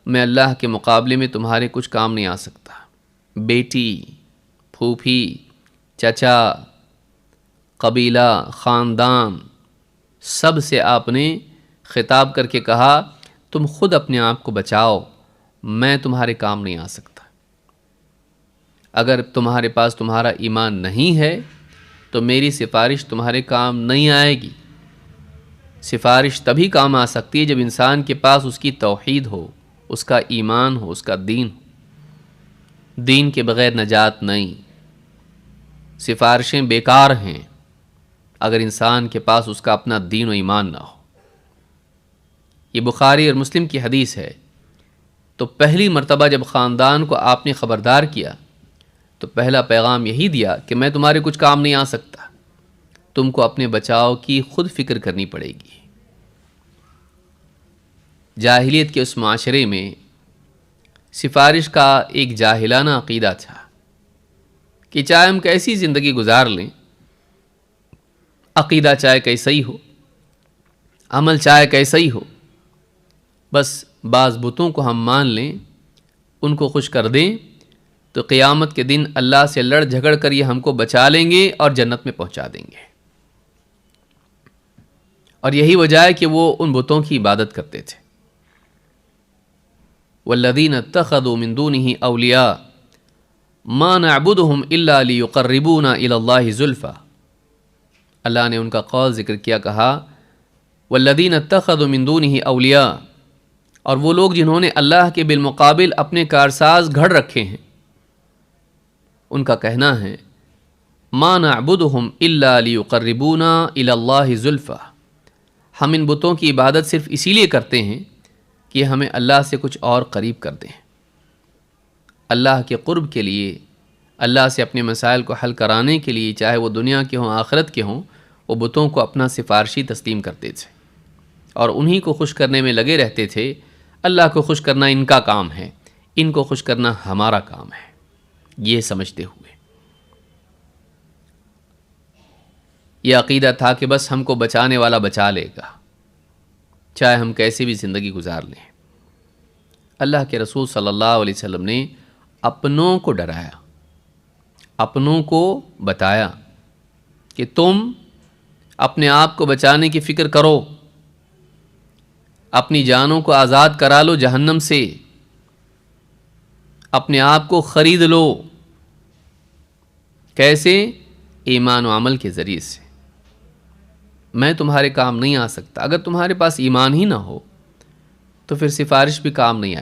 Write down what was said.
میں اللہ کے مقابلے میں تمہارے کچھ کام نہیں آ سکتا۔ بیٹی، پھوپھی، چچا، قبیلہ، خاندان، سب سے آپ نے خطاب کر کے کہا تم خود اپنے آپ کو بچاؤ، میں تمہارے کام نہیں آ سکتا۔ اگر تمہارے پاس تمہارا ایمان نہیں ہے تو میری سفارش تمہارے کام نہیں آئے گی۔ سفارش تبھی کام آ سکتی ہے جب انسان کے پاس اس کی توحید ہو، اس کا ایمان ہو، اس کا دین ہو۔ دین کے بغیر نجات نہیں۔ سفارشیں بیکار ہیں اگر انسان کے پاس اس کا اپنا دین و ایمان نہ ہو۔ یہ بخاری اور مسلم کی حدیث ہے۔ تو پہلی مرتبہ جب خاندان کو آپ نے خبردار کیا تو پہلا پیغام یہی دیا کہ میں تمہارے کچھ کام نہیں آ سکتا، تم کو اپنے بچاؤ کی خود فکر کرنی پڑے گی۔ جاہلیت کے اس معاشرے میں سفارش کا ایک جاہلانہ عقیدہ تھا کہ چاہے ہم کیسی زندگی گزار لیں، عقیدہ چاہے کیسا ہی ہو، عمل چاہے کیسا ہی ہو، بس بعض بتوں کو ہم مان لیں، ان کو خوش کر دیں تو قیامت کے دن اللہ سے لڑ جھگڑ کر یہ ہم کو بچا لیں گے اور جنت میں پہنچا دیں گے۔ اور یہی وجہ ہے کہ وہ ان بتوں کی عبادت کرتے تھے۔ والذین اتخذوا من دونه اولیاء ما نعبدهم الا لیقربونا الی اللہ زلفی۔ اللہ نے ان کا قول ذکر کیا، کہا والذین اتخذوا من دونه اولیاء، اور وہ لوگ جنہوں نے اللہ کے بالمقابل اپنے کارساز گھڑ رکھے ہیں، ان کا کہنا ہے ما نعبدهم الا لیقربونا الی اللہ زلفی، ہم ان بتوں کی عبادت صرف اسی لیے کرتے ہیں کہ ہمیں اللہ سے کچھ اور قریب کر دیں۔ اللہ کے قرب کے لیے، اللہ سے اپنے مسائل کو حل کرانے کے لیے، چاہے وہ دنیا کے ہوں آخرت کے ہوں، وہ بتوں کو اپنا سفارشی تسلیم کرتے تھے اور انہی کو خوش کرنے میں لگے رہتے تھے۔ اللہ کو خوش کرنا ان کا کام ہے، ان کو خوش کرنا ہمارا کام ہے، یہ سمجھتے ہوئے۔ یہ عقیدہ تھا کہ بس ہم کو بچانے والا بچا لے گا، چاہے ہم کیسی بھی زندگی گزار لیں۔ اللہ کے رسول صلی اللہ علیہ وسلم نے اپنوں کو ڈرایا، اپنوں کو بتایا کہ تم اپنے آپ کو بچانے کی فکر کرو، اپنی جانوں کو آزاد کرا لو جہنم سے، اپنے آپ کو خرید لو۔ کیسے؟ ایمان و عمل کے ذریعے سے۔ میں تمہارے کام نہیں آ سکتا۔ اگر تمہارے پاس ایمان ہی نہ ہو تو پھر سفارش بھی کام نہیں آئے گی۔